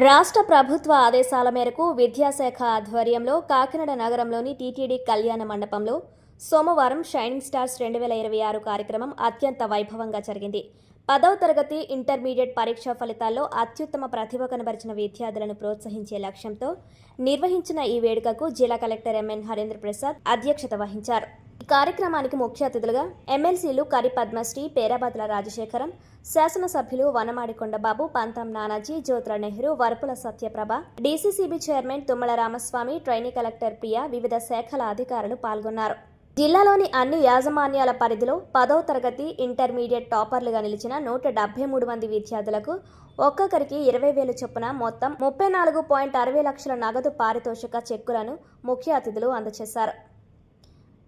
రాష్ట్ర ప్రభుత్వ ఆదేశాల మేరకు విద్యాశాఖ ఆధ్వర్యంలో కాకినాడ నగరంలోని టీటీడీ కళ్యాణ మండపంలో సోమవారం షైనింగ్ స్టార్స్ 2026 కార్యక్రమం అత్యంత వైభవంగా జరిగింది. 10వ తరగతి ఇంటర్మీడియట్ పరీక్షా ఫలితాల్లో అత్యుత్తమ ప్రతిభ కనబరిచిన విద్యార్థులను ప్రోత్సహించే లక్ష్యంతో నిర్వహించిన ఈ వేడుకకు జిల్లా కలెక్టర్ ఎంఎన్ హరేంద్ర ప్రసాద్ అధ్యక్షత వహించారు. ఈ కార్యక్రమానికి ముఖ్య అతిథులుగా ఎమ్మెల్సీలు కరి పద్మశ్రీ, పేరాబతుల రాజశేఖరం, శాసనసభ్యులు Vanamadi Kondababu, Pantham Nanaji, Jyotra Nehru, Varupula Satyaprabha, DCCB chairman Tummala Ramaswamy, trainee collector Priya, వివిధ శాఖల అధికారులు పాల్గొన్నారు. జిల్లాలోని అన్ని యాజమాన్యాల పరిధిలో 10వ తరగతి ఇంటర్మీడియట్ టాపర్లుగా నిలిచిన 173 మంది విద్యార్థులకు ఒక్కొక్కరికి 20,000 చొప్పున మొత్తం 34.60 లక్షల నగదు పారితోషిక చెక్కులను ముఖ్య అతిథులు అందజేశారు.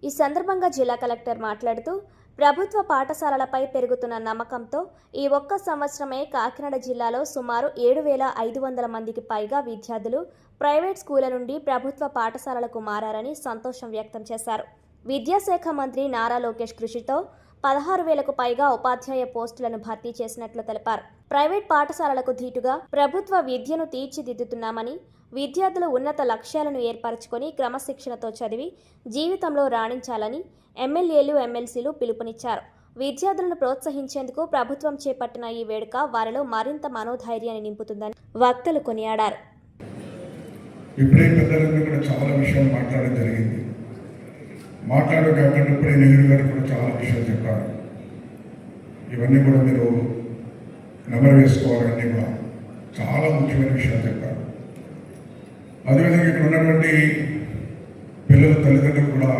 ఈ సందర్భంగా జిల్లా కలెక్టర్ మాట్లాడుతూ, ప్రభుత్వ పాఠశాలలపై పెరుగుతున్న నమ్మకంతో ఈ ఒక్క సంవత్సరమే కాకినాడ జిల్లాలో సుమారు 7,500 మందికి పైగా విద్యార్థులు ప్రైవేట్ స్కూళ్ల నుండి ప్రభుత్వ పాఠశాలలకు మారారని సంతోషం వ్యక్తం చేశారు. విద్యాశాఖ మంత్రి నారా లోకేష్ కృషితో 16,000కు పైగా ఉపాధ్యాయ పోస్టులను భర్తీ చేసినట్లు తెలిపారు. ప్రైవేట్ పాఠశాలలకు ధీటుగా ప్రభుత్వ విద్యను తీర్చిదిద్దుతున్నామని, విద్యార్థులు ఉన్నత లక్ష్యాలను ఏర్పరచుకొని క్రమశిక్షణతో చదివి జీవితంలో రాణించాలని ఎమ్మెల్యేలు, ఎమ్మెల్సీలు పిలుపునిచ్చారు. విద్యార్థులను ప్రోత్సహించేందుకు ప్రభుత్వం చేపట్టిన ఈ వేడుక వారిలో మరింత మనోధైర్యాన్ని నింపుతుందని వక్తలు కొనియాడారు. మాట్లాడేటప్పుడే నెహ్రూ గారు కూడా చాలా విషయాలు చెప్పారు. ఇవన్నీ కూడా మీరు నెమరు వేసుకోవాలన్నీ కూడా చాలా ముఖ్యమైన విషయాలు చెప్పారు. అదేవిధంగా ఇక్కడ ఉన్నటువంటి పిల్లల తల్లిదండ్రులు కూడా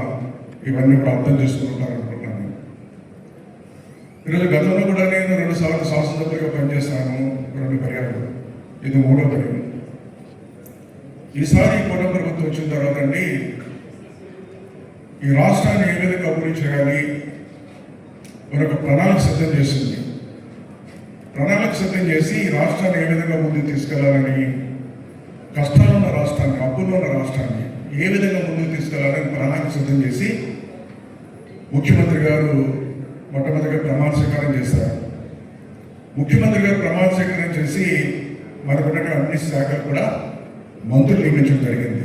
ఇవన్నీ కూడా అర్థం చేసుకుంటారు అనుకుంటున్నాను. ఈరోజు గతంలో కూడా నేను 2 సార్లు శాసనసభ్యులుగా పనిచేస్తాను, 2 పర్యాలు, ఇది 3వ పర్యాయం. ఈసారి కూటమి ప్రభుత్వం వచ్చిన తర్వాత అండి ఈ రాష్ట్రాన్ని ఏ విధంగా అభివృద్ధి చేయాలి మరొక ప్రణాళిక సిద్ధం చేసింది. ప్రణాళిక సిద్ధం చేసి ఈ రాష్ట్రాన్ని ఏ విధంగా ముందుకు తీసుకెళ్లాలని, కష్టాలు ఉన్న రాష్ట్రాన్ని, అప్పుల్లో ఉన్న రాష్ట్రాన్ని ఏ విధంగా ముందుకు తీసుకెళ్లాలని ప్రణాళిక సిద్ధం చేసి ముఖ్యమంత్రి గారు మొట్టమొదటిగా ప్రమాణ స్వీకారం చేశారు. ముఖ్యమంత్రి గారు ప్రమాణ స్వీకారం చేసి మనకున్న అన్ని శాఖలు కూడా మంత్రులు నియమించడం జరిగింది.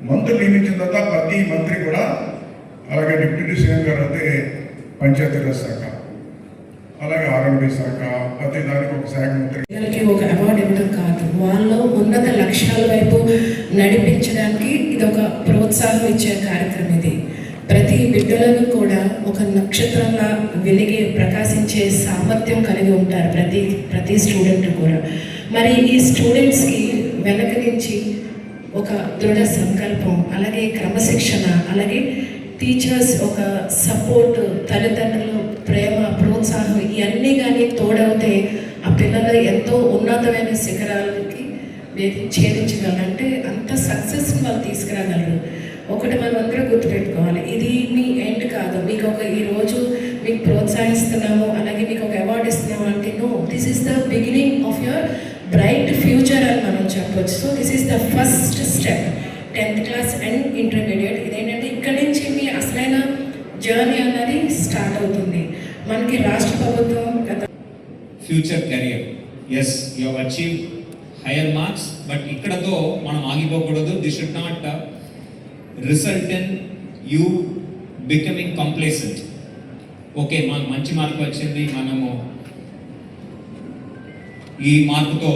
మంత్రులు నియమించిన తర్వాత ప్రతి మంత్రి కూడా, అలాగే డిప్యూటీ సీఎం గారు అయితే పంచాయతీరాజ్ శాఖ, అలాగే ఆర్ఎండ్బి శాఖ, ప్రతి దానికి ఒక శాఖ మంత్రి ఒక అవార్డు ఇవ్వడం కాదు, వాళ్ళు ఉన్నత లక్ష్యాల వైపు నడిపించడానికి ఇది ఒక ప్రోత్సాహం ఇచ్చే కార్యక్రమం. ఇది ప్రతి బిడ్డలను కూడా ఒక నక్షత్రంలా వెలిగి ప్రకాశించే సామర్థ్యం కలిగి ఉంటారు ప్రతి స్టూడెంట్ కూడా. మరి ఈ స్టూడెంట్స్కి వెనక నుంచి ఒక దృఢ సంకల్పం, అలాగే క్రమశిక్షణ, అలాగే టీచర్స్ ఒక సపోర్ట్, తల్లిదండ్రులు ప్రేమ, ప్రోత్సాహం ఇవన్నీ కానీ తోడవుతే ఆ పిల్లలు ఎంతో ఉన్నతమైన శిఖరాలకి ఛేదించగలరంటే అంత సక్సెస్ని వాళ్ళు తీసుకురాగలరు. ఒకటి మనం అందరూ గుర్తుపెట్టుకోవాలి, ఇది మీ ఎండ్ కాదు. మీకు ఈరోజు మీకు ప్రోత్సహిస్తున్నాము, అలాగే మీకు ఒక అవార్డు ఇస్తున్నాము అంటే no, this is the beginning of your bright future అని మనం చెప్పవచ్చు. So this is the first step, 10th class and intermediate. ఇదేంటంటే ఇక్కడి నుంచి మీ అసలైన జర్నీ అన్నది స్టార్ట్ అవుతుంది. మనకి రాష్ట్ర ప్రభుత్వం future career, yes you have achieve higher marks, but ఇక్కడతో మనం ఆగిపోకూడదు. This should not result in you becoming complacent. Okay, మాకు మంచి మార్క్ వచ్చింది, మనము ఈ మార్పుతో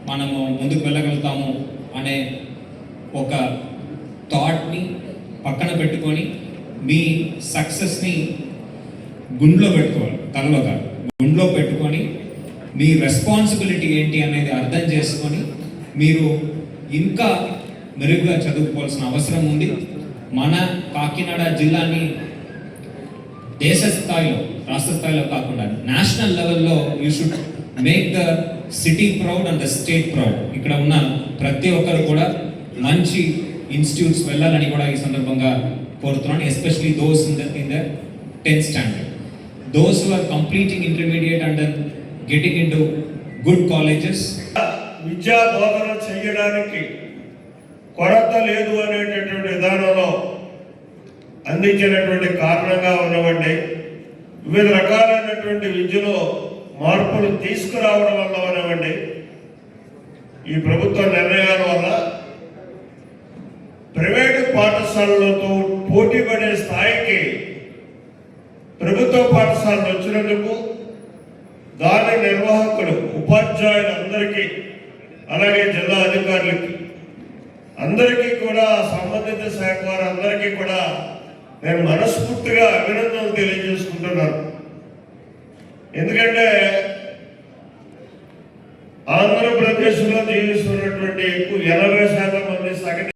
మనము ముందుకు వెళ్ళగలుగుతాము అనే ఒక థాట్ని పక్కన పెట్టుకొని మీ సక్సెస్ని గుండెలో పెట్టుకోవాలి, తనలో కాదు, గుండెలో పెట్టుకొని మీ రెస్పాన్సిబిలిటీ ఏంటి అనేది అర్థం చేసుకొని మీరు ఇంకా మెరుగుగా చదువుకోవాల్సిన అవసరం ఉంది. మన కాకినాడ జిల్లాని దేశ స్థాయిలో, రాష్ట్ర స్థాయిలో కాకుండా నేషనల్ లెవెల్లో you should make the city proud and the state proud. ఇక్కడ ఉన్న ప్రతి ఒక్కరు కూడా మంచి ఇన్స్టిట్యూట్స్ వెళ్ళాలని కూడా ఈ సందర్భంగా కోరుతున్నాను. Especially those in the 10th standard, those who are completing intermediate and getting into good colleges. విద్యా బోధన చేయడానికి కొరత లేదు అనేటటువంటి విధానంలో అందించినటువంటి కారణంగా ఉన్నవండి. వివిధ రకాలైనటువంటి విద్యలో మార్పులు తీసుకురావడం వల్ల ఈ ప్రభుత్వ నిర్ణయాల వల్ల ప్రైవేటు పాఠశాలలతో పోటీ పడే స్థాయికి ప్రభుత్వ పాఠశాలలు వచ్చినందుకు దాని నిర్వాహకులు ఉపాధ్యాయులందరికీ అలాగే జిల్లా అధికారులకి అందరికీ కూడా సంబంధిత శాఖ వారందరికీ కూడా నేను మనస్ఫూర్తిగా అభినందనలు తెలియజేసుకుంటున్నాను. ఎందుకంటే ఆంధ్రప్రదేశ్లో జీవిస్తున్నటువంటి ఎక్కువ 80% మంది సగటు